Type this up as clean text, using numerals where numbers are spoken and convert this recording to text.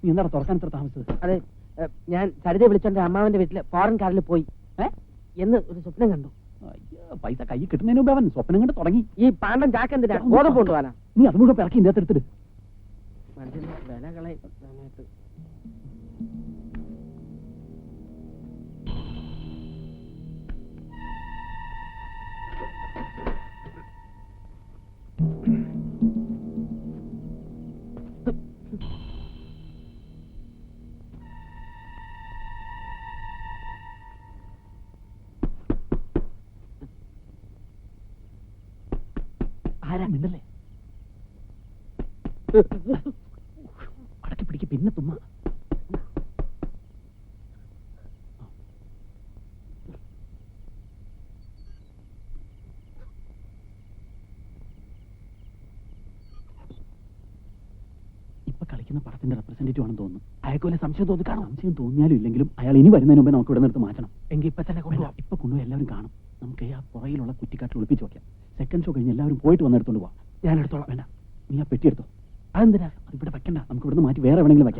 നീ എന്താണ് തുറക്കാൻ ഇത്ര താമസിച്ചത്? അതെ, ഞാൻ സരിതയെ വിളിച്ചോണ്ട് അമ്മാവന്റെ വീട്ടില് ഫോറിൻ കാറിൽ പോയി എന്ന് ഒരു സ്വപ്നം കണ്ടു. പൈസ കൈ കിട്ടുന്നതിന് മുമ്പ് അവൻ സ്വപ്നം കണ്ട് തുടങ്ങി. ഈ പാണ്ടൻ ചാക്ക് എന്തിനാ ഗോതമ്പ് കൊണ്ടുപോകാനാ? നീ അത് മുഴുവൻ പിറക്കി ഇതിന്റെ അകത്തെടുത്തിട്ട് മനുഷ്യന്റെ വിലകളെ സമയത്ത് ആരാ മിണ്ടല്ലേ? അടക്കി പിടിക്ക്, പിന്നെ തുമ്മ. ഇപ്പൊ കളിക്കുന്ന പടത്തിന്റെ റെപ്രസെന്റേറ്റീവ് ആണെന്ന് തോന്നുന്നു. അയാൾക്ക് വല്ല സംശയം തോന്നിക്കാണോ? സംശയം തോന്നിയാലും ഇല്ലെങ്കിലും അയാൾ ഇനി വരുന്നതിന് മുമ്പേ നമുക്ക് ഇവിടെ നിർത്ത് മാറ്റണം. എങ്കിൽ ഇപ്പൊ തന്നെ കൊണ്ടുപോകാം. ഇപ്പൊ കൊണ്ടുപോയി എല്ലാവരും കാണും. നമുക്ക് ആ പുറയിലുള്ള കുറ്റിക്കാട്ടിൽ ഒളിപ്പിച്ച് വെക്കാം. സെക്കൻഡ് ഷോ കഴിഞ്ഞ് എല്ലാവരും പോയിട്ട് വന്നെടുത്തോണ്ട് പോവാം. ഞാൻ എടുത്തോളാം. വേണ്ട, നീ ആ പെട്ടി എടുത്തോ. അതെന്തിനാ? അത് ഇവിടെ വെക്കണ്ട, നമുക്ക് ഇവിടുന്ന് മാറ്റി വേറെ എവിടെയെങ്കിലും വെക്കാം.